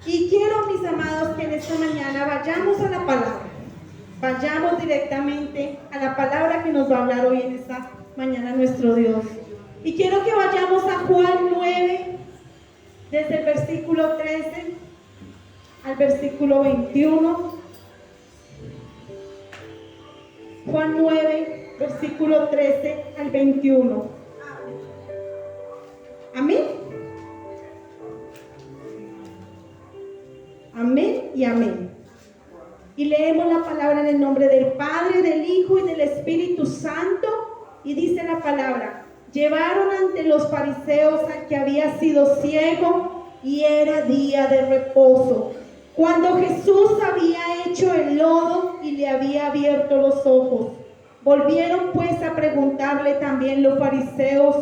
Y quiero, mis amados, que en esta mañana vayamos a la palabra. Vayamos directamente a la palabra que nos va a hablar hoy en esta mañana nuestro Dios. Y quiero que vayamos a Juan 9, desde el versículo 13 al versículo 21. Juan 9, versículo 13 al 21. Amén. Amén y amén. Y leemos la palabra en el nombre del Padre, del Hijo y del Espíritu Santo. Y dice la palabra: llevaron ante los fariseos al que había sido ciego y era día de reposo, cuando Jesús había hecho el lodo y le había abierto los ojos. Volvieron pues a preguntarle también los fariseos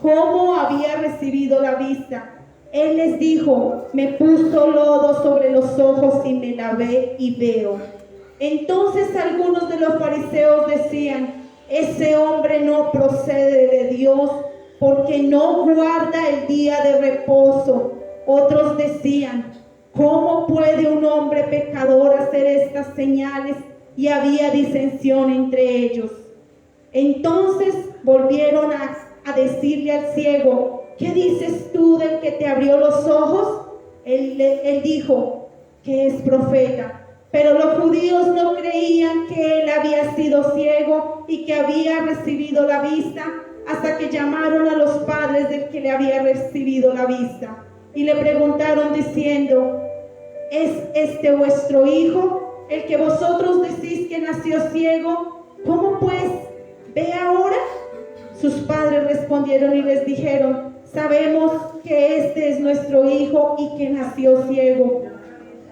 cómo había recibido la vista. Él les dijo: me puso lodo sobre los ojos y me lavé y veo. Entonces algunos de los fariseos decían: ese hombre no procede de Dios, porque no guarda el día de reposo. Otros decían: ¿cómo puede un hombre pecador hacer estas señales? Y había disensión entre ellos. Entonces volvieron a decirle al ciego: ¿qué dices tú del que te abrió los ojos? Él dijo que es profeta. Pero los judíos no creían que él había sido ciego y que había recibido la vista, hasta que llamaron a los padres del que le había recibido la vista. Y le preguntaron diciendo: ¿es este vuestro hijo, el que vosotros decís que nació ciego? ¿Cómo pues ve ahora? Sus padres respondieron y les dijeron: sabemos que este es nuestro hijo y que nació ciego.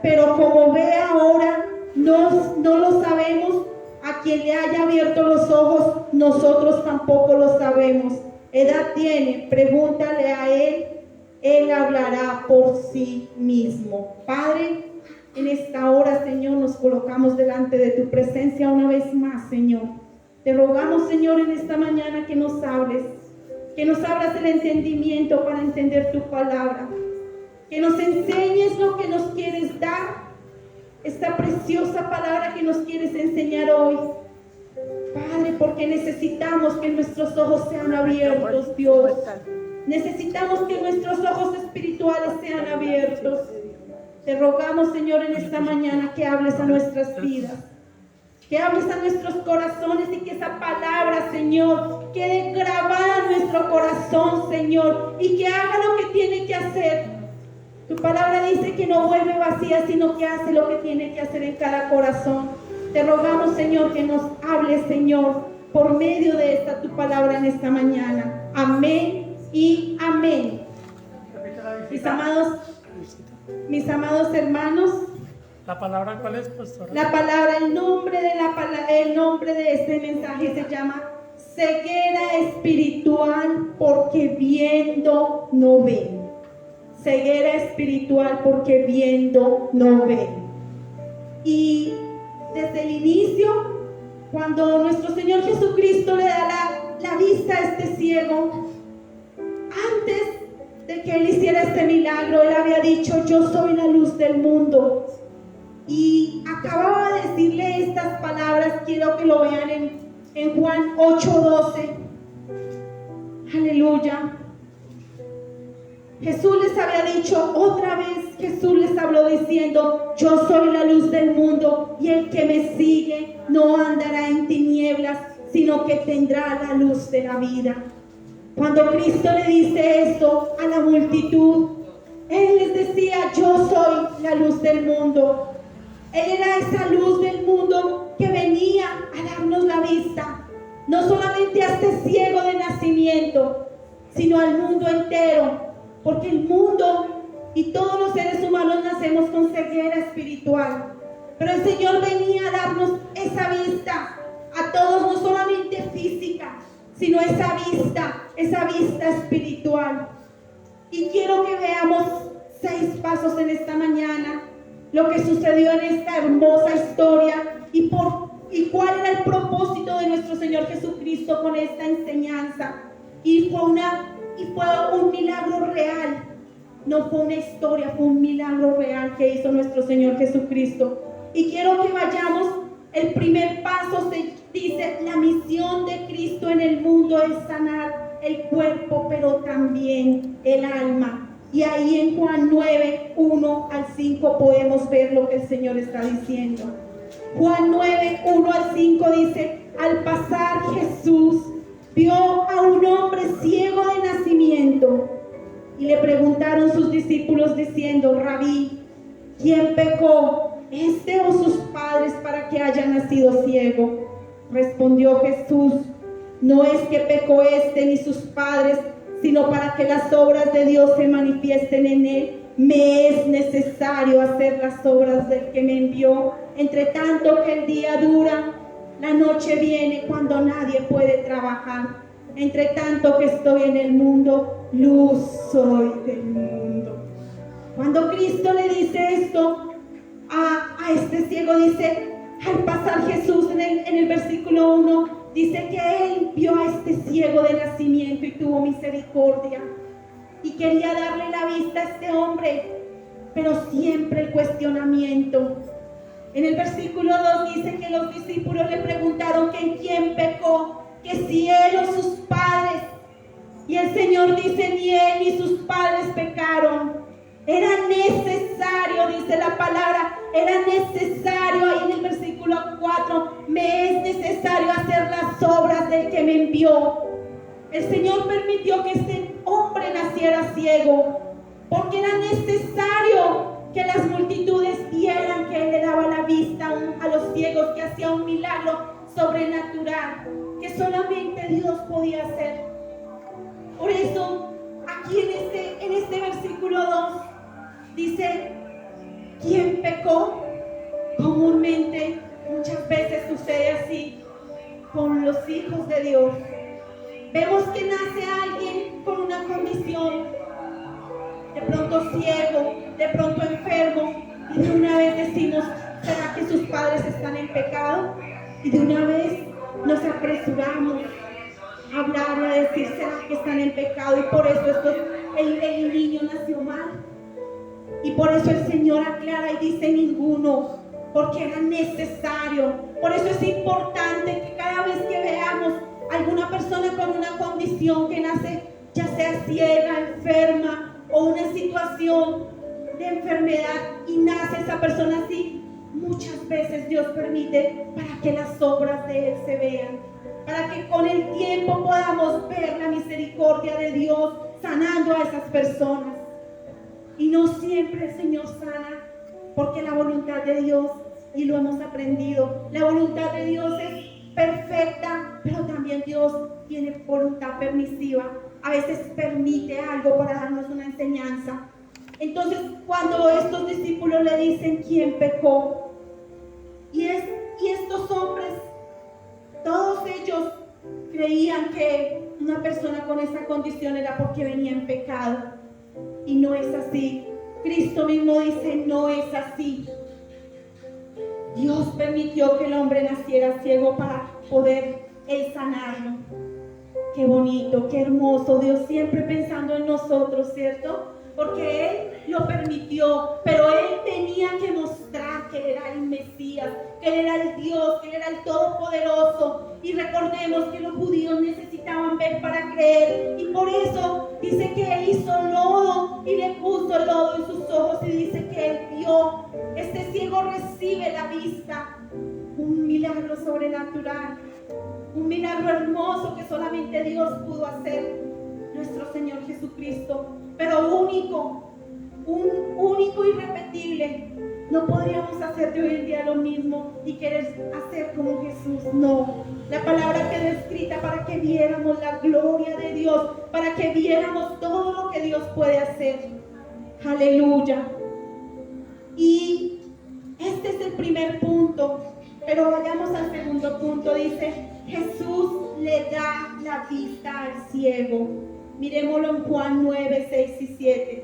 Pero como ve ahora, no lo sabemos. A quien le haya abierto los ojos, nosotros tampoco lo sabemos. ¿Edad tiene? Pregúntale a él. Él hablará por sí mismo. Padre, en esta hora, Señor, nos colocamos delante de tu presencia una vez más, Señor. Te rogamos, Señor, en esta mañana que nos abras el entendimiento para entender tu palabra, que nos enseñes lo que nos quieres dar, esta preciosa palabra que nos quieres enseñar hoy, Padre, porque necesitamos que nuestros ojos sean abiertos, Dios. Necesitamos que nuestros ojos espirituales sean abiertos. Te rogamos, Señor, en esta mañana que hables a nuestras vidas, que hables a nuestros corazones y que esa palabra, Señor, quede grabada en nuestro corazón, Señor, y que haga lo que tiene que hacer. Tu palabra dice que no vuelve vacía, sino que hace lo que tiene que hacer en cada corazón. Te rogamos, Señor, que nos hables, Señor, por medio de esta tu palabra en esta mañana. Amén y amén. Mis amados hermanos, ¿la palabra cuál es, pastora? la palabra, el nombre de este mensaje se llama ceguera espiritual, porque viendo no ven. Ceguera espiritual, porque viendo no ven. Y desde el inicio, cuando nuestro Señor Jesucristo le da la vista a este ciego, antes de que Él hiciera este milagro, Él había dicho: yo soy la luz del mundo. Y acababa de decirle estas palabras. Quiero que lo vean en Juan 8:12. Aleluya. Jesús les había dicho otra vez. Jesús les habló diciendo: yo soy la luz del mundo, y el que me sigue no andará en tinieblas, sino que tendrá la luz de la vida. Cuando Cristo le dice esto a la multitud, Él les decía: yo soy la luz del mundo. Él era esa luz del mundo que venía a darnos la vista, no solamente a este ciego de nacimiento, sino al mundo entero, porque el mundo y todos los seres humanos nacemos con ceguera espiritual. Pero el Señor venía a darnos esa vista a todos, no solamente física, sino esa vista espiritual. Y quiero que veamos 6 pasos en esta mañana, lo que sucedió en esta hermosa historia y cuál era el propósito de nuestro Señor Jesucristo con esta enseñanza. Y fue un milagro real. no fue una historia, fue un milagro real que hizo nuestro Señor Jesucristo. Y quiero que vayamos, el primer paso se dice, la misión de Cristo en el mundo es sanar el cuerpo, pero también el alma. Y ahí en Juan 9, 1 al 5 podemos ver lo que el Señor está diciendo. Juan 9, 1 al 5 dice, al pasar Jesús vio a un hombre ciego de nacimiento y le preguntaron sus discípulos diciendo, Rabí, ¿quién pecó, este o sus padres, para que haya nacido ciego? Respondió Jesús, no es que pecó este ni sus padres, sino para que las obras de Dios se manifiesten en él. Me es necesario hacer las obras del que me envió. Entre tanto que el día dura, la noche viene cuando nadie puede trabajar. Entre tanto que estoy en el mundo, luz soy del mundo. Cuando Cristo le dice esto a este ciego, dice, al pasar Jesús en el versículo 1, dice que él vio a este ciego de nacimiento y tuvo misericordia y quería darle la vista a este hombre, pero siempre el cuestionamiento. En el versículo 2 dice que los discípulos le preguntaron que en quién pecó, que si él o sus padres, y el Señor dice, ni él ni sus padres pecaron. Era necesario, dice la palabra, era necesario, ahí en el versículo 4, me es necesario hacer las obras del que me envió. El Señor permitió que este hombre naciera ciego, porque era necesario que las multitudes vieran que Él le daba la vista a los ciegos, que hacía un milagro sobrenatural, que solamente Dios podía hacer. Por eso, aquí en este versículo 2, dice, ¿quién pecó? Comúnmente, muchas veces sucede así con los hijos de Dios. Vemos que nace alguien con una condición, de pronto ciego, de pronto enfermo, y de una vez decimos, ¿será que sus padres están en pecado? Y de una vez nos apresuramos a hablar y a decir, ¿será que están en pecado? Y por eso el niño nació mal. Y por eso el Señor aclara y dice ninguno, porque era necesario. Por eso es importante que cada vez que veamos alguna persona con una condición que nace, ya sea ciega, enferma o una situación de enfermedad, y nace esa persona así, muchas veces Dios permite para que las obras de Él se vean, para que con el tiempo podamos ver la misericordia de Dios sanando a esas personas. Y no siempre el Señor sana, porque la voluntad de Dios, y lo hemos aprendido, la voluntad de Dios es perfecta, pero también Dios tiene voluntad permisiva. A veces permite algo para darnos una enseñanza. Entonces, cuando estos discípulos le dicen quién pecó, y estos hombres, todos ellos creían que una persona con esa condición era porque venía en pecado. Y no es así. Cristo mismo dice, no es así. Dios permitió que el hombre naciera ciego para poder Él sanarlo. Qué bonito, qué hermoso. Dios siempre pensando en nosotros, ¿cierto? Porque Él lo permitió, pero Él tenía que mostrar que Él era el Mesías, que Él era el Dios, que Él era el Todopoderoso. Y recordemos que los judíos necesitaban ver para creer, y por eso dice que Él hizo lodo y le puso lodo en sus ojos, y dice que Él vio. Este ciego recibe la vista, un milagro sobrenatural, un milagro hermoso que solamente Dios pudo hacer, nuestro Señor Jesucristo, pero único, un único irrepetible. No podríamos hacer de hoy en día lo mismo y querer hacer como Jesús. No, la palabra quedó escrita para que viéramos la gloria de Dios, para que viéramos todo lo que Dios puede hacer. Aleluya. Y este es el primer punto, pero vayamos al segundo punto. Dice, Jesús le da la vista al ciego. Miremoslo en Juan 9, 6 y 7.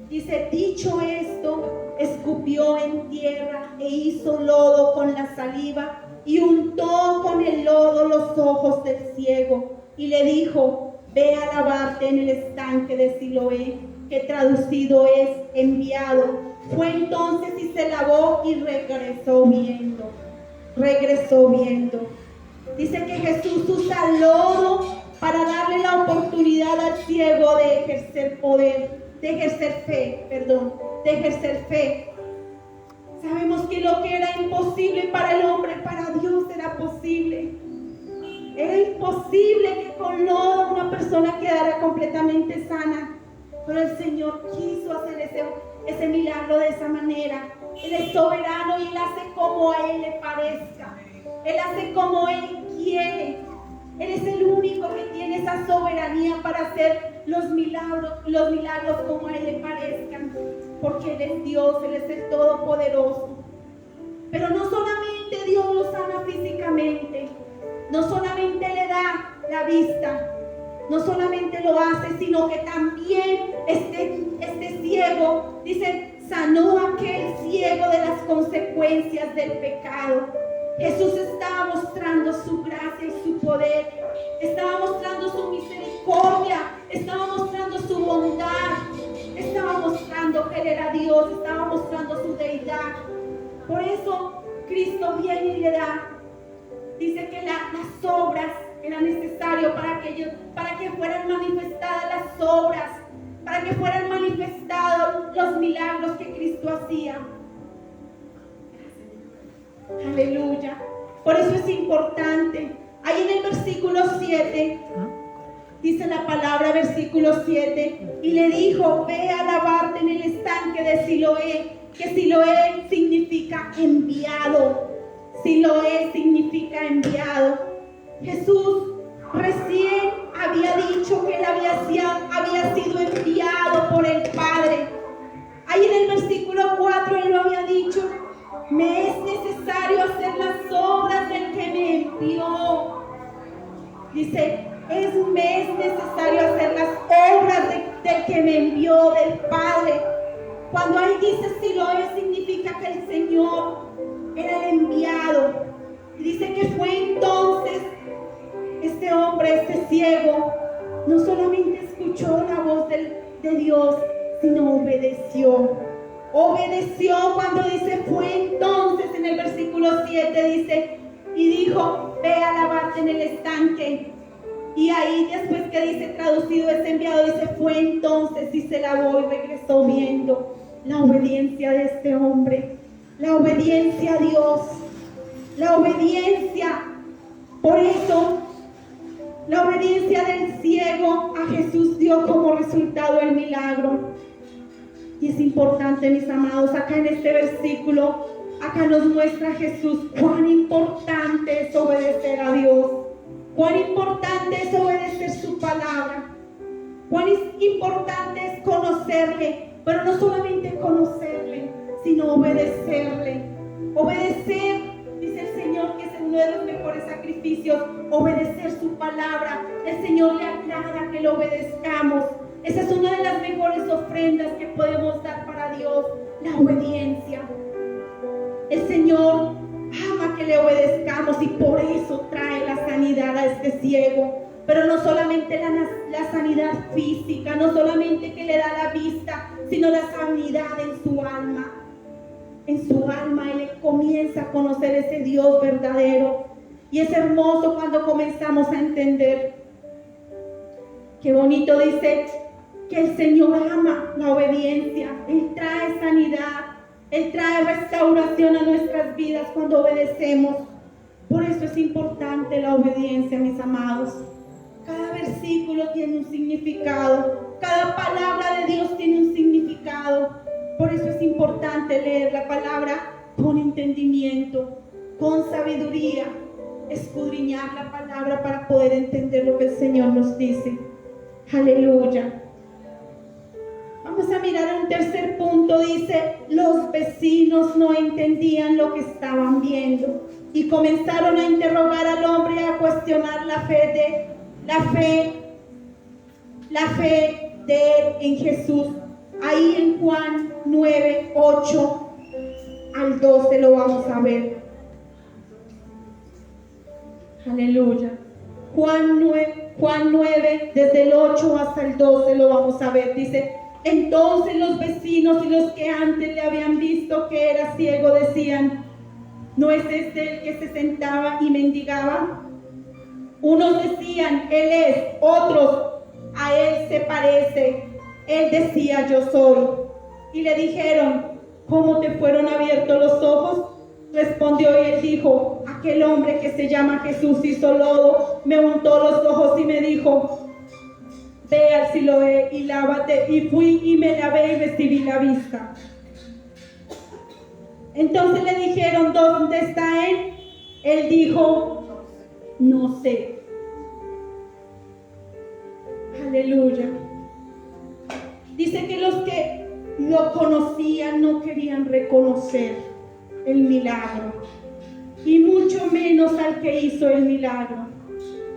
Dice, dicho esto, escupió en tierra e hizo lodo con la saliva y untó con el lodo los ojos del ciego y le dijo, ve a lavarte en el estanque de Siloé, que traducido es enviado. Fue entonces y se lavó y regresó viendo. Regresó viendo. Dice que Jesús usa lodo para darle la oportunidad al ciego de ejercer poder, de ejercer fe. Sabemos que lo que era imposible para el hombre, para Dios era posible. Era imposible que con lodo una persona quedara completamente sana, pero el Señor quiso hacer ese milagro de esa manera. Él es soberano y Él hace como a Él le parezca. Él hace como Él quiere. Él es el único que tiene esa soberanía para hacer los milagros como a Él le parezcan, porque Él es Dios, Él es el Todopoderoso. Pero no solamente Dios lo sana físicamente, no solamente le da la vista, no solamente lo hace, sino que también este ciego, dice, sanó a aquel ciego de las consecuencias del pecado. Jesús estaba mostrando su gracia y su poder, estaba mostrando su misericordia, estaba mostrando su bondad, estaba mostrando que Él era Dios, estaba mostrando su deidad. Por eso Cristo viene y le da, dice que las obras eran necesarias para que fueran manifestadas las obras, para que fueran manifestados los milagros que Cristo hacía. Aleluya. Por eso es importante. Ahí en el versículo 7 dice la palabra, versículo 7, y le dijo: ve a lavarte en el estanque de Siloé, que Siloé significa enviado. Siloé significa enviado. Jesús recién había dicho que Él había sido enviado por el Padre. Ahí en el versículo 4 Él lo había dicho: me es necesario hacer las obras del que me envió. Dice, me es necesario hacer las obras del que me envió, del Padre. Cuando ahí dice Siloé, significa que el Señor era el enviado. Y dice que fue entonces este hombre, este ciego, no solamente escuchó la voz de Dios, sino obedeció. Obedeció cuando dice fue entonces, en el versículo 7 dice, y dijo: ve a lavarte en el estanque. Y ahí después que dice traducido es enviado, dice fue entonces y se lavó y regresó viendo. La obediencia de este hombre, la obediencia a Dios, la obediencia. Por eso la obediencia del ciego a Jesús dio como resultado el milagro. Y es importante, mis amados, acá en este versículo, acá nos muestra Jesús cuán importante es obedecer a Dios, cuán importante es obedecer su palabra, cuán importante es conocerle, pero no solamente conocerle, sino obedecerle. Obedecer, dice el Señor, que es uno de los mejores sacrificios, obedecer su palabra. El Señor le agrada que lo obedezcamos. Esa es una de las mejores ofrendas que podemos dar para Dios, la obediencia. El Señor ama que le obedezcamos y por eso trae la sanidad a este ciego. Pero no solamente la sanidad física, no solamente que le da la vista, sino la sanidad en su alma. En su alma Él comienza a conocer ese Dios verdadero. Y es hermoso cuando comenzamos a entender. Qué bonito dice que el Señor ama la obediencia. Él trae sanidad, Él trae restauración a nuestras vidas cuando obedecemos. Por eso es importante la obediencia, mis amados. Cada versículo tiene un significado, cada palabra de Dios tiene un significado. Por eso es importante leer la palabra con entendimiento, con sabiduría, escudriñar la palabra para poder entender lo que el Señor nos dice. Aleluya. Vamos a mirar un tercer punto. Dice: los vecinos no entendían lo que estaban viendo y comenzaron a interrogar al hombre y a cuestionar la fe de él en Jesús. Ahí en Juan 9, 8 al 12 lo vamos a ver. Aleluya. Juan 9, desde el 8 hasta el 12 lo vamos a ver. Dice: Entonces los vecinos y los que antes le habían visto que era ciego decían: ¿no es este el que se sentaba y mendigaba? Unos decían: él es; otros: a él se parece. Él decía: yo soy. Y le dijeron: ¿cómo te fueron abiertos los ojos? Respondió y él dijo: aquel hombre que se llama Jesús hizo lodo, me untó los ojos y me dijo: ve al Siloé y lávate. Y fui y me lavé y recibí la vista. Entonces le dijeron: ¿dónde está él? Él dijo: no sé. Aleluya. Dice que los que lo conocían no querían reconocer el milagro, y mucho menos al que hizo el milagro.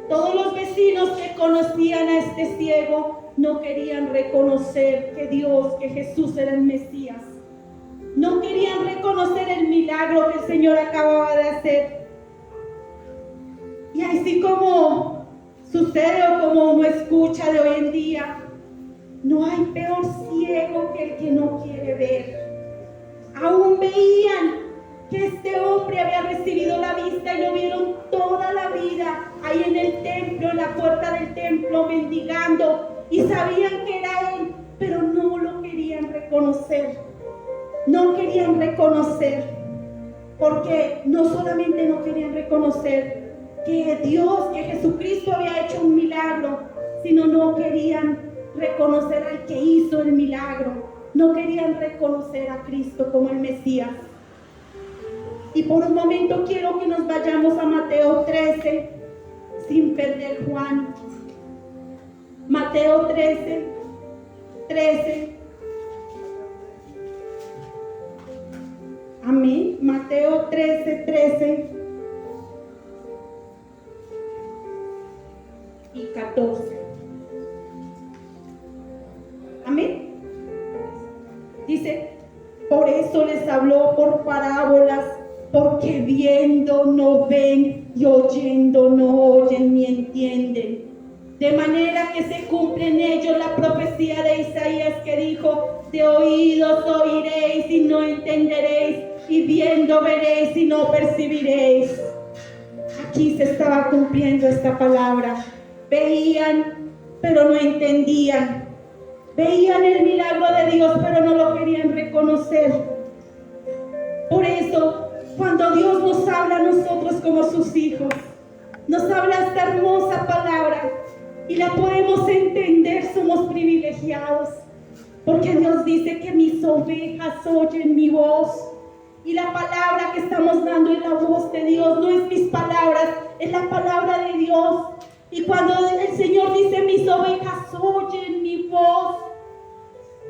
Todos los vecinos que conocían a este ciego no querían reconocer que Dios, que Jesús era el Mesías. No querían reconocer el milagro que el Señor acababa de hacer. Y así como sucede o como uno escucha de hoy en día, no hay peor ciego que el que no quiere ver. Aún veían que este hombre había recibido la vista y lo vieron toda la vida ahí en el templo, en la puerta del templo, mendigando, y sabían que era él, pero no lo querían reconocer. No querían reconocer, porque no solamente no querían reconocer que Dios, que Jesucristo había hecho un milagro, sino no querían reconocer al que hizo el milagro. No querían reconocer a Cristo como el Mesías. Y por un momento quiero que nos vayamos a Mateo 13, sin perder Juan. Mateo 13. Amén. Mateo 13 y 14. Amén. Dice: por eso les habló por parábolas, porque viendo no ven y oyendo no oyen ni entienden. De manera que se cumple en ellos la profecía de Isaías que dijo: de oídos oiréis y no entenderéis, y viendo veréis y no percibiréis. Aquí se estaba cumpliendo esta palabra. Veían, pero no entendían. Veían el milagro de Dios, pero no lo querían reconocer. Por eso, cuando Dios nos habla a nosotros como sus hijos, nos habla esta hermosa palabra y la podemos entender, somos privilegiados, porque Dios dice que mis ovejas oyen mi voz. Y la palabra que estamos dando es la voz de Dios, no es mis palabras, es la palabra de Dios. Y cuando el Señor dice: mis ovejas oyen mi voz,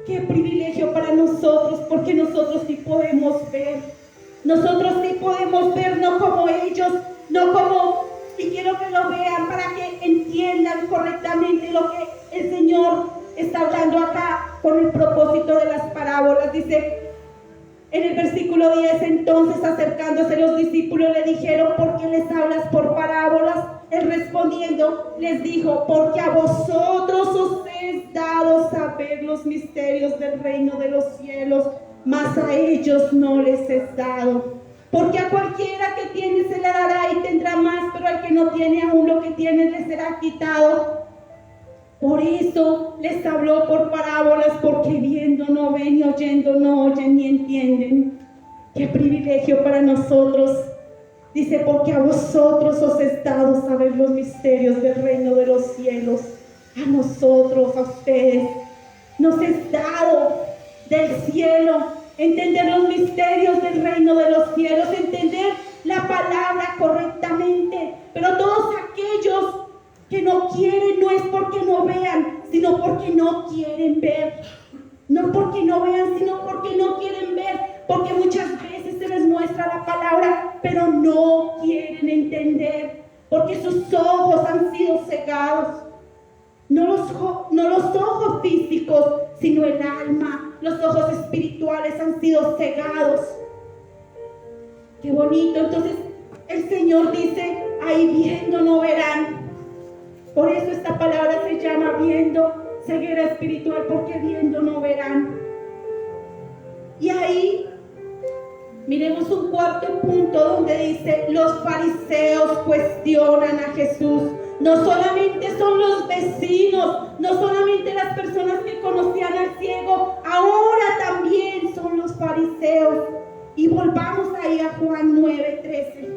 qué privilegio para nosotros, porque nosotros sí podemos ver. Nosotros sí podemos ver, no como ellos, no como, y quiero que lo vean para que entiendan correctamente lo que el Señor está hablando acá con el propósito de las parábolas. Dice en el versículo 10: entonces acercándose los discípulos le dijeron: ¿por qué les hablas por parábolas? Él respondiendo les dijo: porque a vosotros os es dado saber los misterios del reino de los cielos, mas a ellos no les es dado. Porque a cualquiera que tiene se le dará y tendrá más, pero al que no tiene, aún lo que tiene le será quitado. Por eso les habló por parábolas, porque viendo no ven y oyendo no oyen ni entienden. Qué privilegio para nosotros. Dice: porque a vosotros os es dado saber los misterios del reino de los cielos. A nosotros, a ustedes, nos es dado del cielo entender los misterios del reino de los cielos, entender la palabra correctamente. Pero todos aquellos que no quieren, no es porque no vean, sino porque no quieren ver. No porque no vean, sino porque no quieren ver, porque muchas veces se les muestra la palabra, pero no quieren entender, porque sus ojos han sido cegados. No los ojos físicos, sino el alma, los ojos espirituales han sido cegados. Qué bonito. Entonces el Señor dice: ahí viendo no verán. Por eso esta palabra se llama viendo ceguera espiritual, porque viendo no verán. Y ahí miremos un cuarto punto donde dice: los fariseos cuestionan a Jesús. No solamente son los vecinos, no solamente las personas que conocían al ciego, ahora también son los fariseos. Y volvamos ahí a Juan 9:13.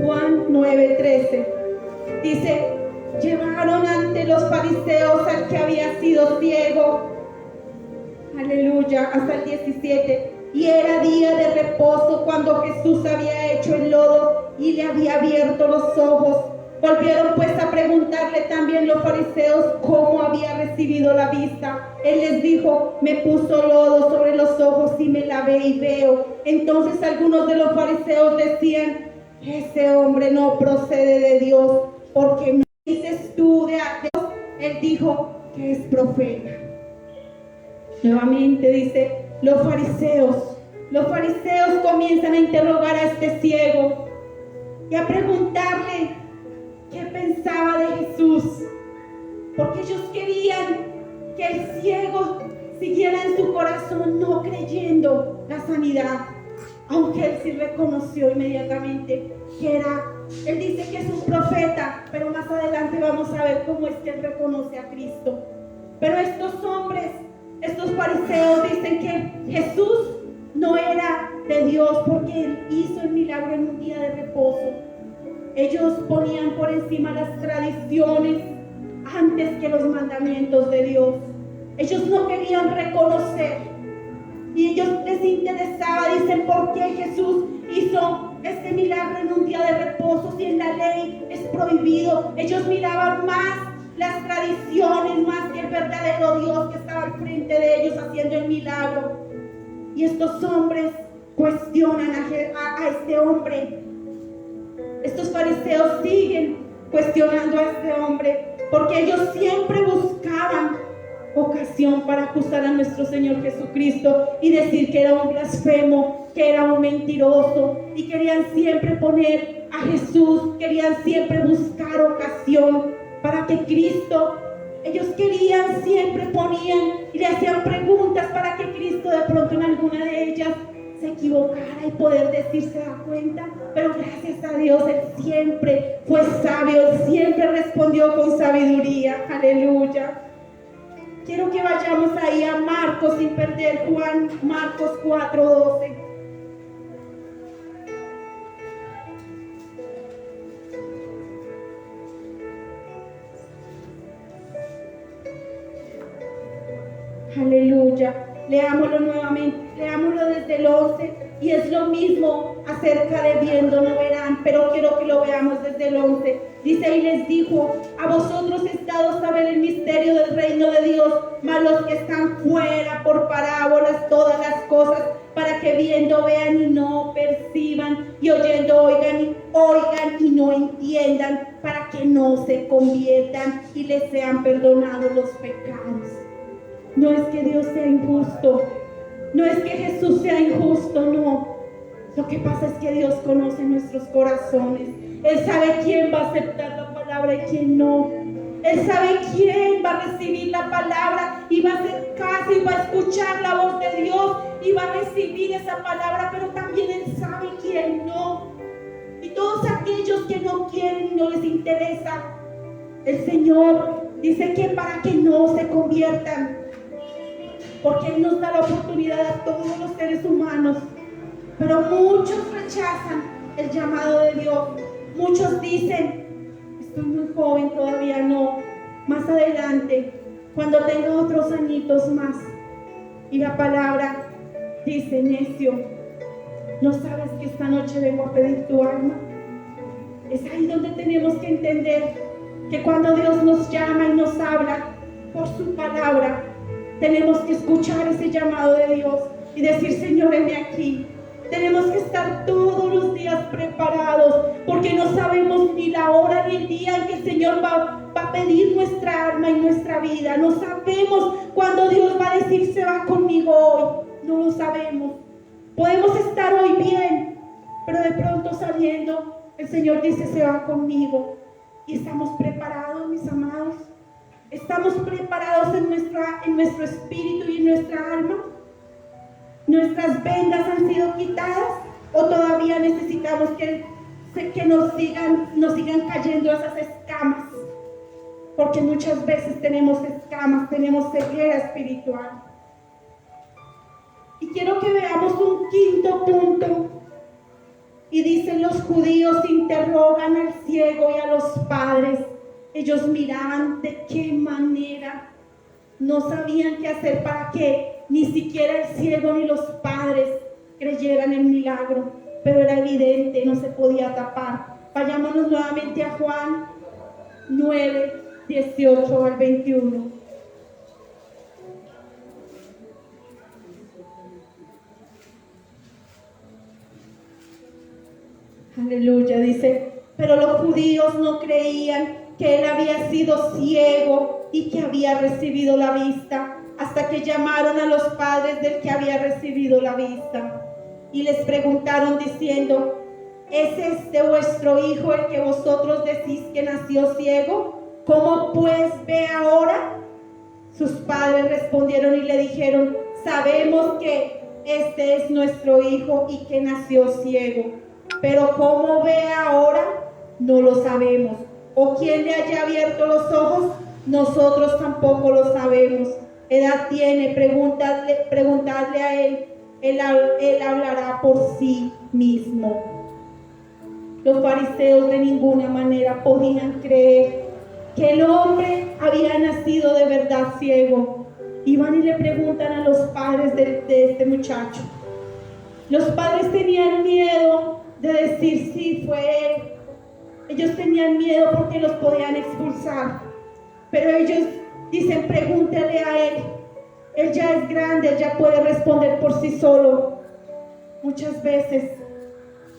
Juan 9:13 dice: llevaron ante los fariseos al que había sido ciego. Aleluya, hasta el 17. Y era día de reposo cuando Jesús había hecho el lodo y le había abierto los ojos. Volvieron pues a preguntarle también los fariseos cómo había recibido la vista. Él les dijo: me puso lodo sobre los ojos y me lavé y veo. Entonces algunos de los fariseos decían: ese hombre no procede de Dios, porque me dices tú de Dios. Él dijo que es profeta. Nuevamente dice: los fariseos comienzan a interrogar a este ciego y a preguntarle qué pensaba de Jesús, porque ellos querían que el ciego siguiera en su corazón no creyendo la sanidad, aunque él sí reconoció inmediatamente que él dice que es un profeta, pero más adelante vamos a ver cómo es que él reconoce a Cristo. Pero estos hombres, estos fariseos, dicen que Jesús no era de Dios porque él hizo el milagro en un día de reposo. Ellos ponían por encima las tradiciones antes que los mandamientos de Dios. Ellos no querían reconocer, y ellos les interesaba, dicen, ¿por qué Jesús hizo este milagro en un día de reposo si en la ley es prohibido? Ellos miraban más las tradiciones más que el verdadero Dios que estaba al frente de ellos haciendo el milagro. Y estos hombres cuestionan a este hombre. Estos fariseos siguen cuestionando a este hombre, porque ellos siempre buscaban ocasión para acusar a nuestro Señor Jesucristo y decir que era un blasfemo, que era un mentiroso, y querían siempre poner a Jesús, querían siempre buscar ocasión para que Cristo, ellos querían, siempre ponían y le hacían preguntas para que Cristo de pronto en alguna de ellas se equivocara y poder decir: se da cuenta. Pero gracias a Dios, él siempre fue sabio, él siempre respondió con sabiduría. Aleluya. Quiero que vayamos ahí a Marcos sin perder Marcos 4:12. Aleluya. Leámoslo nuevamente, leámoslo desde el 11, y es lo mismo acerca de viendo no verán, pero quiero que lo veamos desde el 11. Dice: y les dijo: a vosotros es dado saber el misterio del reino de Dios, mas los que están fuera por parábolas todas las cosas, para que viendo vean y no perciban, y oyendo oigan y no entiendan, para que no se conviertan y les sean perdonados los pecados. No es que Dios sea injusto, no es que Jesús sea injusto, no. Lo que pasa es que Dios conoce nuestros corazones. Él sabe quién va a aceptar la palabra y quién no. Él sabe quién va a recibir la palabra y va a hacer caso y va a escuchar la voz de Dios y va a recibir esa palabra, pero también Él sabe quién no. Y todos aquellos que no quieren y no les interesa, el Señor dice que para que no se conviertan, porque Él nos da la oportunidad a todos los seres humanos, pero muchos rechazan el llamado de Dios. Muchos dicen: estoy muy joven, todavía no, más adelante, cuando tenga otros añitos más. Y la palabra dice: necio, ¿no sabes que esta noche vengo a pedir tu alma? Es ahí donde tenemos que entender que cuando Dios nos llama y nos habla por su palabra, tenemos que escuchar ese llamado de Dios y decir: Señor, heme aquí. Tenemos que estar todos los días preparados, porque no sabemos ni la hora ni el día en que el Señor va a pedir nuestra alma y nuestra vida. No sabemos cuándo Dios va a decir: se va conmigo hoy. No lo sabemos. Podemos estar hoy bien, pero de pronto saliendo, el Señor dice, se va conmigo. Y estamos preparados, mis amados. Estamos preparados en nuestro espíritu y en nuestra alma. ¿Nuestras vendas han sido quitadas o todavía necesitamos que nos sigan cayendo esas escamas? Porque muchas veces tenemos escamas, tenemos ceguera espiritual. Y quiero que veamos un quinto punto. Y dicen, los judíos interrogan al ciego y a los padres. Ellos miraban de qué manera, no sabían qué hacer para que ni siquiera el ciego ni los padres creyeran el milagro. Pero era evidente, no se podía tapar. Vayámonos nuevamente a Juan 9, 18 al 21. Aleluya, dice, pero los judíos no creían que él había sido ciego y que había recibido la vista, hasta que llamaron a los padres del que había recibido la vista. Y les preguntaron diciendo, ¿es este vuestro hijo el que vosotros decís que nació ciego? ¿Cómo pues ve ahora? Sus padres respondieron y le dijeron, sabemos que este es nuestro hijo y que nació ciego, pero cómo ve ahora no lo sabemos, o quién le haya abierto los ojos, nosotros tampoco lo sabemos. Edad tiene, preguntadle a él, él hablará por sí mismo. Los fariseos de ninguna manera podían creer que el hombre había nacido de verdad ciego. Iban y le preguntan a los padres de este muchacho. Los padres tenían miedo de decir sí, fue él. Ellos tenían miedo porque los podían expulsar. Pero ellos dicen, pregúntale a él. Él ya es grande, él ya puede responder por sí solo. Muchas veces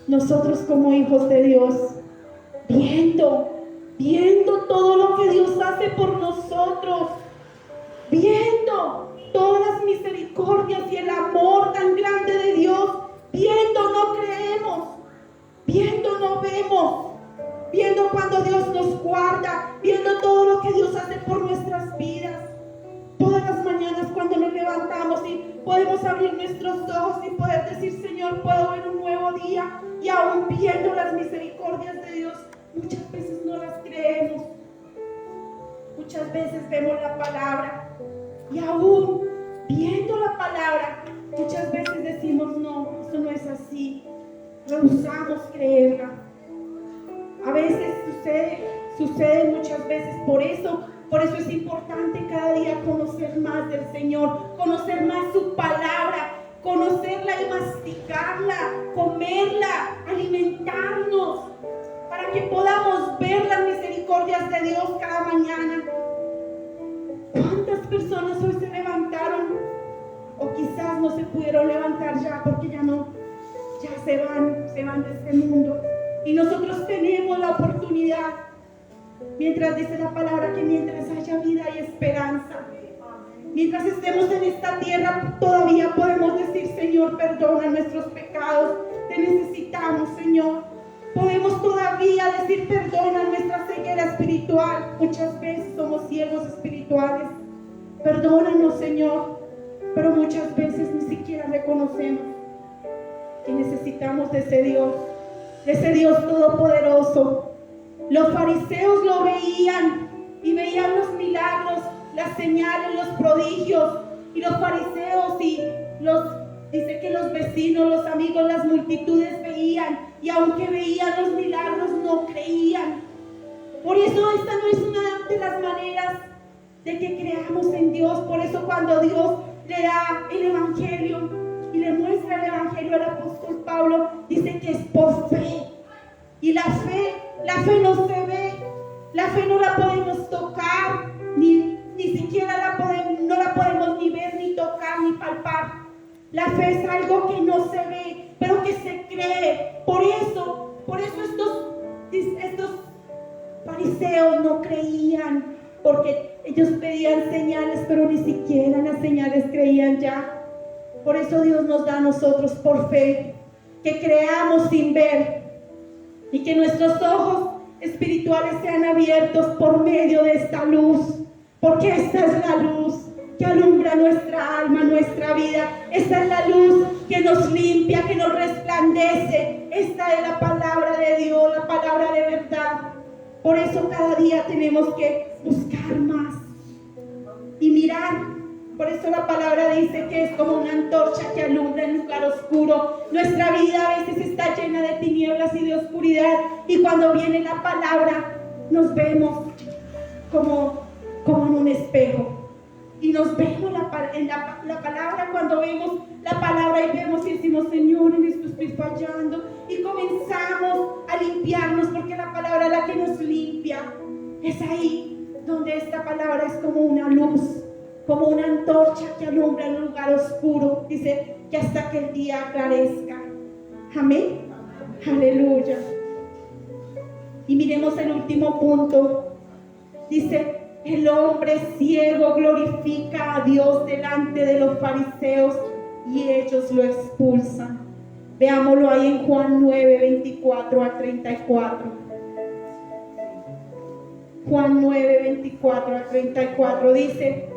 nosotros como hijos de Dios, viendo todo lo que Dios hace por nosotros, viendo todas las misericordias y el amor tan grande de Dios, viendo no creemos, viendo no vemos, viendo cuando Dios nos guarda, viendo todo lo que Dios hace por nuestras vidas. Todas las mañanas cuando nos levantamos y podemos abrir nuestros ojos y poder decir, Señor, puedo ver un nuevo día, y aún viendo las misericordias de Dios, muchas veces no las creemos. Muchas veces vemos la palabra y aún viendo la palabra, muchas veces decimos, no, eso no es así. Rehusamos creerla. A veces sucede muchas veces. Por eso es importante cada día conocer más del Señor, conocer más su palabra, conocerla y masticarla, comerla, alimentarnos, para que podamos ver las misericordias de Dios cada mañana. ¿Cuántas personas hoy se levantaron? O quizás no se pudieron levantar ya porque ya se van de este mundo. Y nosotros tenemos la oportunidad, mientras dice la palabra que mientras haya vida y esperanza, mientras estemos en esta tierra, todavía podemos decir, Señor, perdona nuestros pecados, te necesitamos, Señor. Podemos todavía decir, perdona nuestra ceguera espiritual. Muchas veces somos ciegos espirituales. Perdónanos, Señor. Pero muchas veces ni siquiera reconocemos que necesitamos de ese Dios todopoderoso. Los fariseos lo veían y veían los milagros, las señales, los prodigios. Y los fariseos dice que los vecinos, los amigos, las multitudes veían, y aunque veían los milagros no creían. Por eso esta no es una de las maneras de que creamos en Dios. Por eso cuando Dios le da el evangelio y le muestra el evangelio al apóstol Pablo, dice que es por fe. Y la fe no se ve, la fe no la podemos tocar, ni siquiera no la podemos ni ver, ni tocar, ni palpar. La fe es algo que no se ve, pero que se cree. Por eso estos fariseos no creían, porque ellos pedían señales, pero ni siquiera en las señales creían ya. Por eso Dios nos da a nosotros por fe, que creamos sin ver y que nuestros ojos espirituales sean abiertos por medio de esta luz, porque esta es la luz que alumbra nuestra alma, nuestra vida. Esta es la luz que nos limpia, que nos resplandece. Esta es la palabra de Dios, la palabra de verdad. Por eso cada día tenemos que buscar más y mirar. Por eso la palabra dice que es como una antorcha que alumbra en lugar oscuro. Nuestra vida a veces está llena de tinieblas y de oscuridad, y cuando viene la palabra nos vemos como en un espejo. Y nos vemos la palabra, cuando vemos la palabra y vemos y decimos: Señor, en esto estoy fallando. Y comenzamos a limpiarnos, porque la palabra es la que nos limpia. Es ahí donde esta palabra es como una luz, como una antorcha que alumbra en un lugar oscuro. Dice que hasta que el día aclarezca. Amén. Aleluya. Y miremos el último punto. Dice: el hombre ciego glorifica a Dios delante de los fariseos y ellos lo expulsan. Veámoslo ahí en Juan 9, 24 a 34. Juan 9, 24 a 34 dice: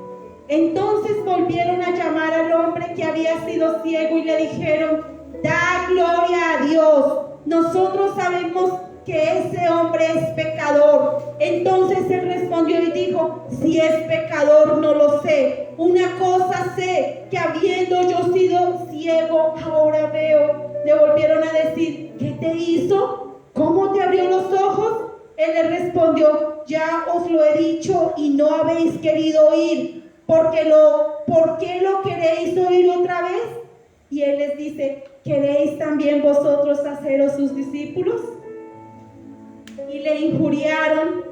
entonces volvieron a llamar al hombre que había sido ciego y le dijeron: da gloria a Dios, nosotros sabemos que ese hombre es pecador. Entonces él respondió y dijo: si es pecador no lo sé, una cosa sé, que habiendo yo sido ciego ahora veo. Le volvieron a decir: ¿qué te hizo? ¿Cómo te abrió los ojos? Él le respondió: ya os lo he dicho y no habéis querido oír. ¿Por qué lo queréis oír otra vez? Y él les dice: ¿queréis también vosotros haceros sus discípulos? Y le injuriaron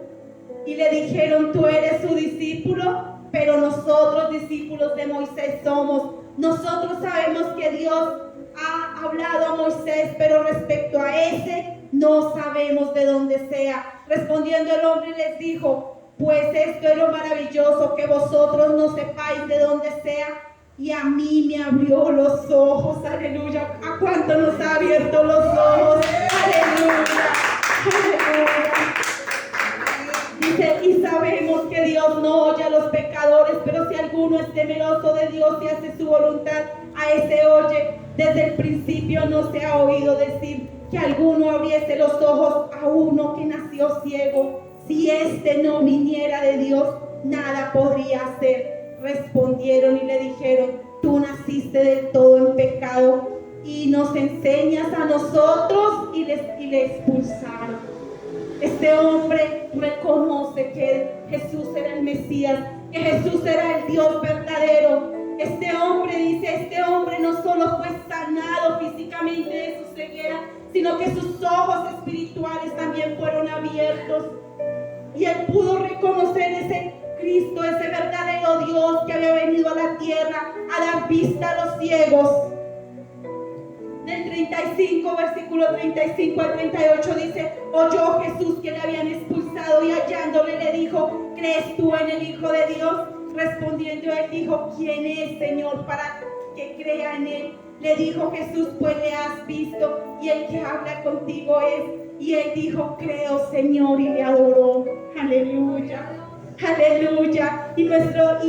y le dijeron: tú eres su discípulo, pero nosotros discípulos de Moisés somos. Nosotros sabemos que Dios ha hablado a Moisés, pero respecto a ese no sabemos de dónde sea. Respondiendo el hombre les dijo: pues esto es lo maravilloso, que vosotros no sepáis de dónde sea, y a mí me abrió los ojos. Aleluya. ¿A cuánto nos ha abierto los ojos? Aleluya. Dice: y sabemos que Dios no oye a los pecadores, pero si alguno es temeroso de Dios y hace su voluntad, a ese oye. Desde el principio no se ha oído decir que alguno abriese los ojos a uno que nació ciego. Si éste no viniera de Dios, nada podría hacer. Respondieron y le dijeron: tú naciste del todo en pecado y nos enseñas a nosotros. Y le expulsaron. Este hombre reconoce que Jesús era el Mesías, que Jesús era el Dios verdadero. Este hombre no solo fue sanado físicamente de su ceguera, sino que sus ojos espirituales también fueron abiertos. Y él pudo reconocer ese Cristo, ese verdadero Dios que había venido a la tierra a dar vista a los ciegos. Del 35, versículo 35 al 38 dice: oyó Jesús que le habían expulsado y hallándole le dijo: ¿crees tú en el Hijo de Dios? Respondiendo él dijo: ¿quién es, Señor, para que crea en él? Le dijo Jesús: pues le has visto y el que habla contigo es. Y él dijo: creo, Señor, y le adoró. Aleluya. Aleluya. Y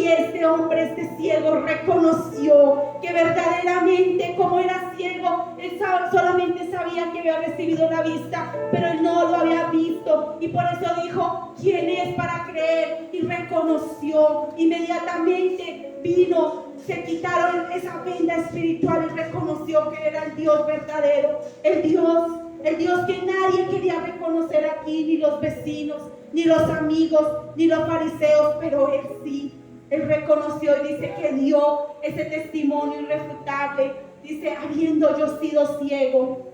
este hombre, este ciego, reconoció que verdaderamente, como era ciego, él solamente sabía que había recibido la vista, pero él no lo había visto. Y por eso dijo: ¿quién es para creer? Y reconoció. Inmediatamente vino, se quitaron esa venda espiritual y reconoció que era el Dios verdadero, el Dios que nadie quería reconocer aquí, ni los vecinos, ni los amigos, ni los fariseos, pero él sí. Él reconoció y dice que dio ese testimonio irrefutable. Dice: habiendo yo sido ciego.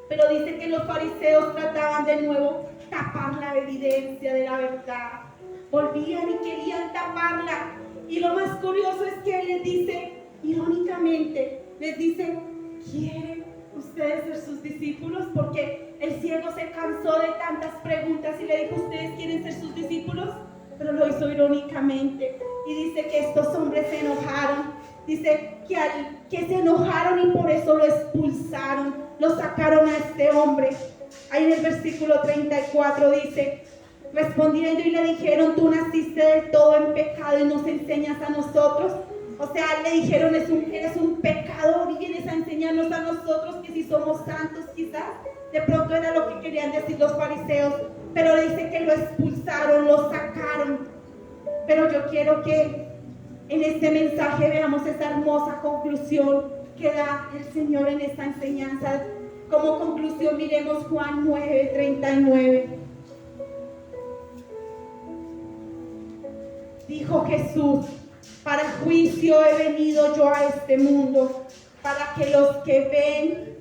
Pero dice que los fariseos trataban de nuevo tapar la evidencia de la verdad. Volvían y querían taparla. Y lo más curioso es que él les dice, irónicamente, les dice: ¿quieren ustedes ser sus discípulos? Porque el ciego se cansó de tantas preguntas y le dijo: ¿ustedes quieren ser sus discípulos? Pero lo hizo irónicamente. Y dice que estos hombres se enojaron dice que se enojaron y por eso lo expulsaron, lo sacaron a este hombre. Ahí en el versículo 34 dice, respondiendo y le dijeron, tú naciste del todo en pecado y nos enseñas a nosotros. O sea, le dijeron, eres un pecador y vienes a enseñarnos a nosotros que si somos santos, quizás. De pronto era lo que querían decir los fariseos, pero le dice que lo expulsaron, lo sacaron. Pero yo quiero que en este mensaje veamos esa hermosa conclusión que da el Señor en esta enseñanza. Como conclusión miremos Juan 9:39. Dijo Jesús, para juicio he venido yo a este mundo, para que los que ven,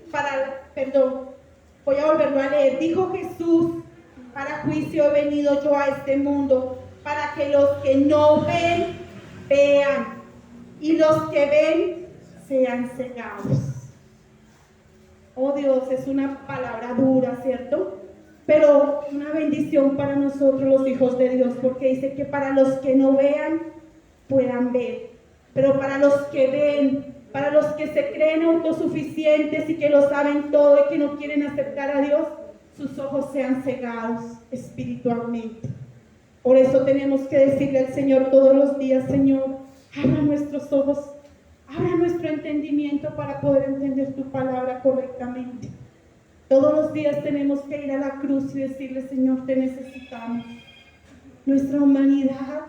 voy a volverlo a leer. Dijo Jesús, para juicio he venido yo a este mundo, para que los que no ven, vean, y los que ven, sean cegados. Oh Dios, es una palabra dura, ¿cierto? Pero una bendición para nosotros los hijos de Dios, porque dice que para los que no vean, puedan ver, pero para los que ven, para los que se creen autosuficientes y que lo saben todo y que no quieren aceptar a Dios, sus ojos sean cegados espiritualmente. Por eso tenemos que decirle al Señor todos los días, Señor, abra nuestros ojos, abra nuestro entendimiento para poder entender tu palabra correctamente. Todos los días tenemos que ir a la cruz y decirle, Señor, te necesitamos. Nuestra humanidad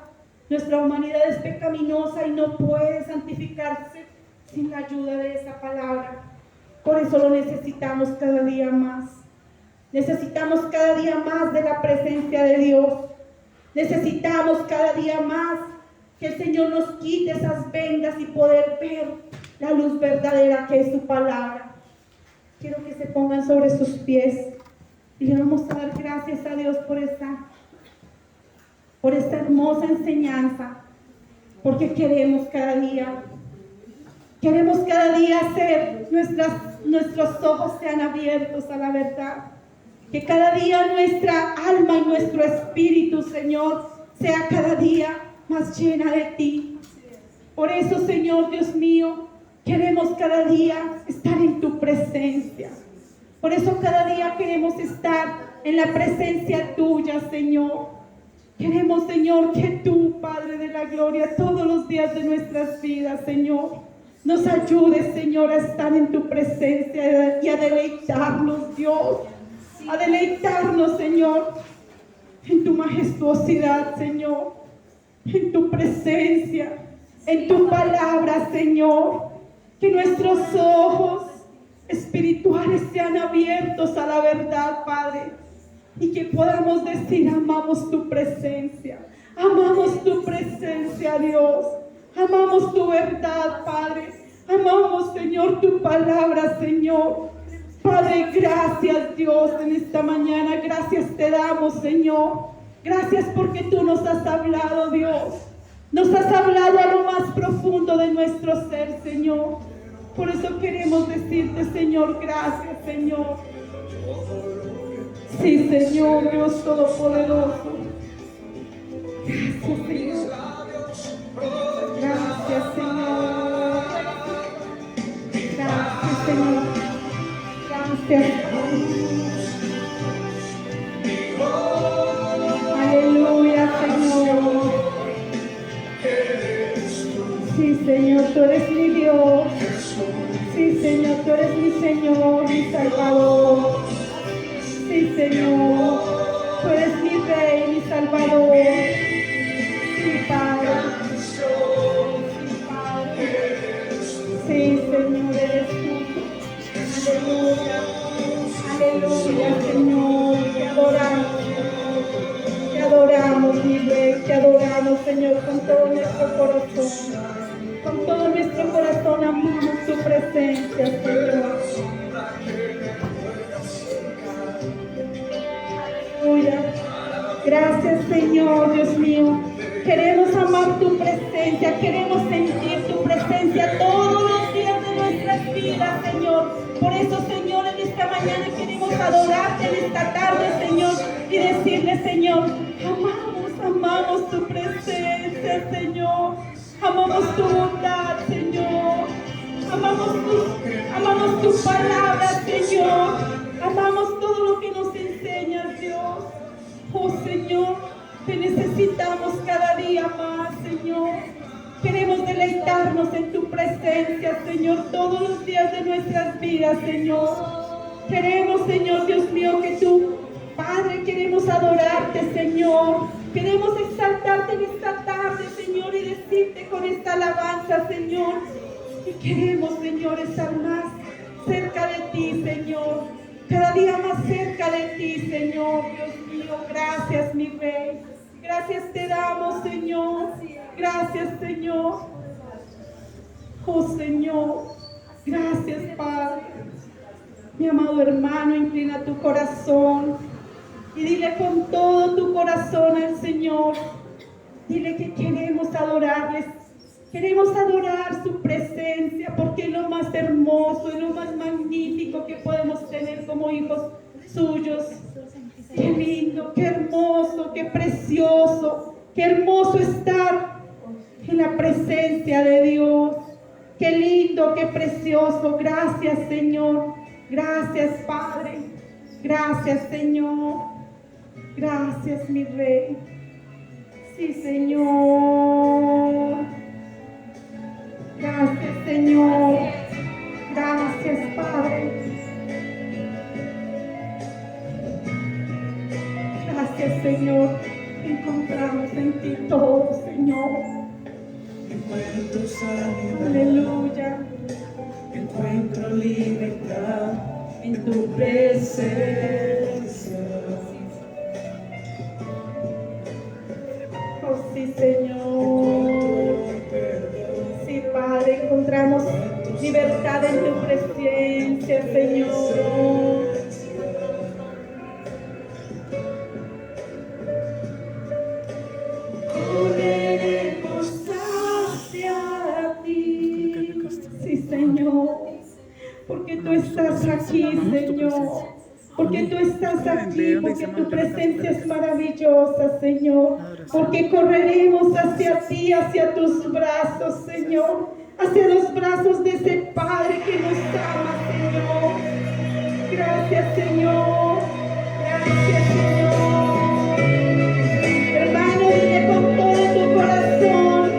es pecaminosa y no puede santificarse sin la ayuda de esa palabra. Por eso lo necesitamos cada día más. Necesitamos cada día más de la presencia de Dios. Necesitamos cada día más que el Señor nos quite esas vendas y poder ver la luz verdadera que es su palabra. Quiero que se pongan sobre sus pies y le vamos a dar gracias a Dios por esta hermosa enseñanza, porque queremos cada día hacer nuestros ojos sean abiertos a la verdad, que cada día nuestra alma y nuestro espíritu, Señor, sea cada día más llena de ti. Por eso, Señor Dios mío, queremos cada día estar en tu presencia. Por eso cada día queremos estar en la presencia tuya, Señor. Queremos, Señor, que tú, Padre de la gloria, todos los días de nuestras vidas, Señor, nos ayudes, Señor, a estar en tu presencia y a deleitarnos, Dios, a deleitarnos, Señor, en tu majestuosidad, Señor, en tu presencia, en tu palabra, Señor. Que nuestros ojos espirituales sean abiertos a la verdad, Padre, y que podamos decir, amamos tu presencia, Dios, amamos tu verdad, Padre, amamos, Señor, tu palabra, Señor. Padre, gracias, Dios, en esta mañana, gracias te damos, Señor, gracias porque tú nos has hablado, Dios, nos has hablado a lo más profundo de nuestro ser, Señor. Por eso queremos decirte, Señor, gracias, Señor. Sí, Señor, Dios Todopoderoso. Gracias, Señor. Gracias, Señor. Gracias, Señor. Gracias. Aleluya, Señor. Sí, Señor, tú eres mi Dios. Sí, Señor, tú eres mi Señor, mi Salvador. Sí, Señor, tú eres mi Rey, mi Salvador. Sí, Padre. Sí, Padre. Sí, Señor, eres tú. Aleluya. Aleluya, Señor. Te adoramos, mi Rey. Te adoramos, Señor, con todo nuestro corazón. Con todo nuestro corazón amamos tu presencia, Señor. Aleluya. Gracias, Señor, Dios mío. Queremos amar tu presencia, queremos sentir tu presencia todos los días de nuestras vidas, Señor. Por eso, Señor, en esta mañana queremos adorarte en esta tarde, Señor, y decirle, Señor, amamos tu presencia, Señor. Amamos tu bondad, Señor. Amamos tu palabra, Señor. Amamos todo lo que nos enseñas, Dios. Oh, Señor, te necesitamos cada día más, Señor. Queremos deleitarnos en tu presencia, Señor, todos los días de nuestras vidas, Señor. Queremos, Señor, Dios mío, que tú, Padre, queremos adorarte, Señor. Queremos exaltarte en esta tarde, Señor, y decirte con esta alabanza, Señor. Y queremos, Señor, estar más cerca de ti, Señor. Cada día más cerca de ti, Señor. Dios mío, gracias, mi Rey. Gracias te damos, Señor. Gracias, Señor. Oh, Señor. Gracias, Padre. Mi amado hermano, inclina tu corazón y dile con todo tu corazón al Señor. Dile que queremos adorarles. Queremos adorar su presencia porque es lo más hermoso, es lo más magnífico que podemos tener como hijos suyos. Qué lindo, qué hermoso, qué precioso, qué hermoso estar en la presencia de Dios. Qué lindo, qué precioso. Gracias, Señor. Gracias, Padre. Gracias, Señor. Gracias, mi Rey. Sí, Señor. Gracias, Señor. Gracias, Padre. Gracias, Señor. Encontramos en ti todo, Señor. Encuentro sanidad, Aleluya. encuentro libertad en tu presencia. Oh, sí, Señor. Encuentro perdón, Sí, Padre, encontramos libertad en tu presencia, Señor. Correremos hacia ti. Sí, Señor. Porque tú estás aquí, Señor. Porque tú estás aquí, porque tu presencia es maravillosa, Señor. Porque correremos hacia ti, hacia tus brazos, Señor. Hacia los brazos de ese Padre que nos ama, Señor. Gracias, Señor. Gracias, Señor. Hermano, dile con todo tu corazón.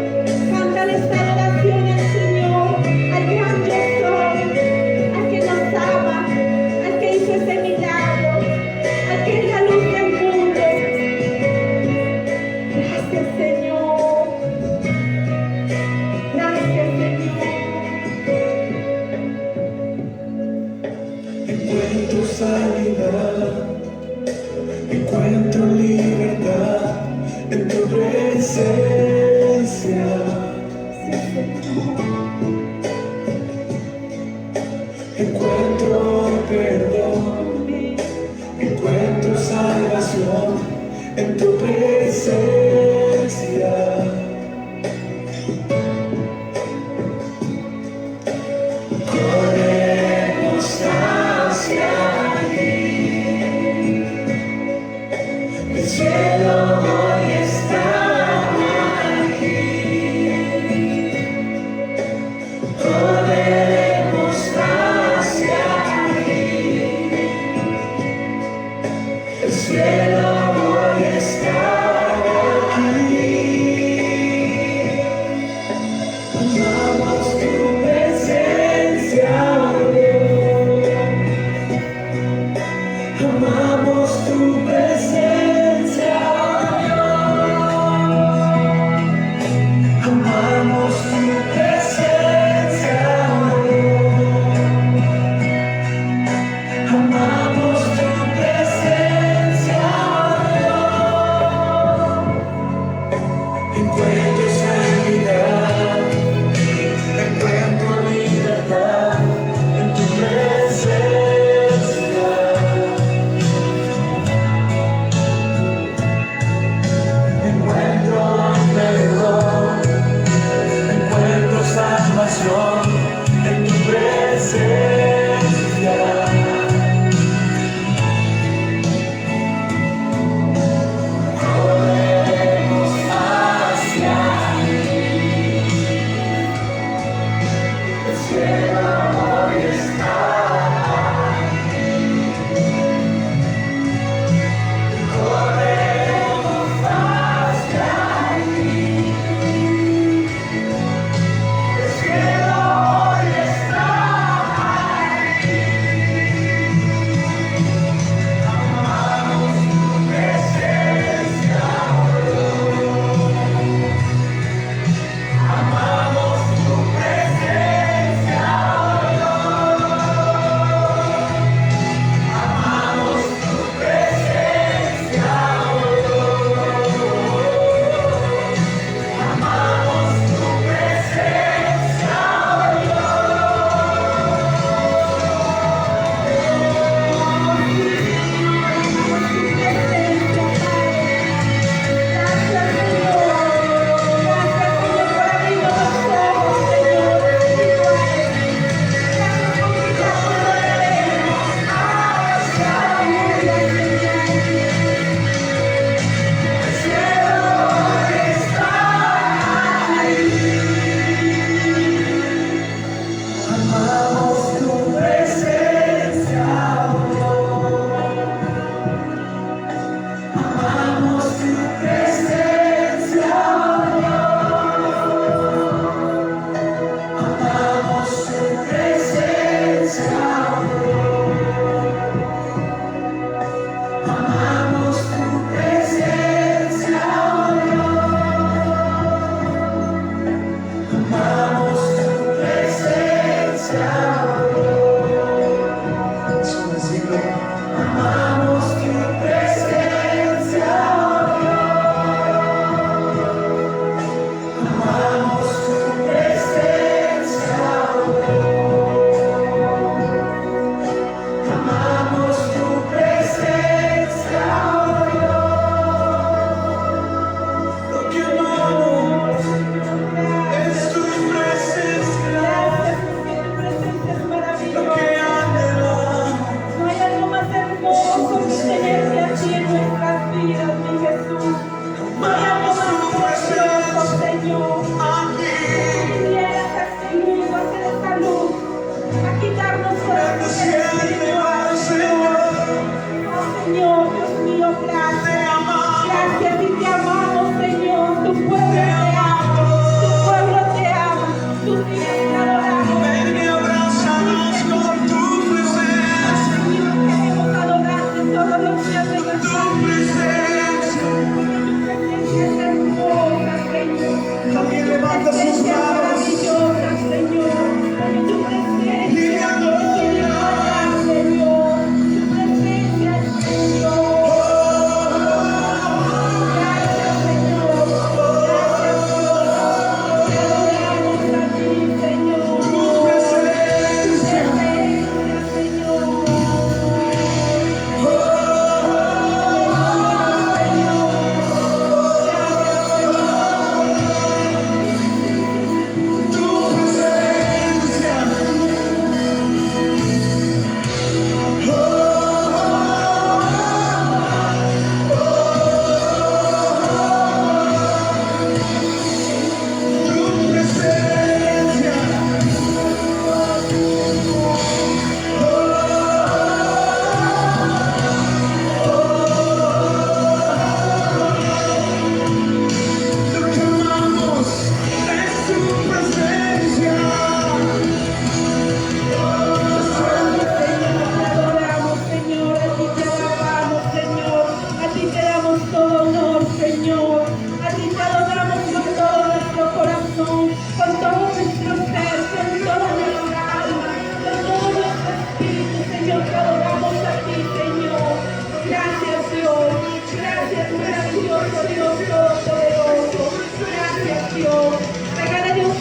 Cántale esta adoración al Señor, al gran yo soy, al que nos ama, al que hizo ese milagro, al que es la luz del mundo. Gracias, Señor. Gracias, Señor. encuentro sanidad, encuentro libertad en tu presencia. Encuentro perdón, encuentro salvación en tu presencia. Corremos hacia ti. El cielo hoy está aquí. Corremos hacia ti. El cielo hoy está aquí. Amamos tu presencia, Dios. Amamos tu presencia, Dios.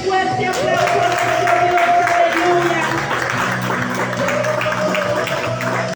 fuerte aplauso.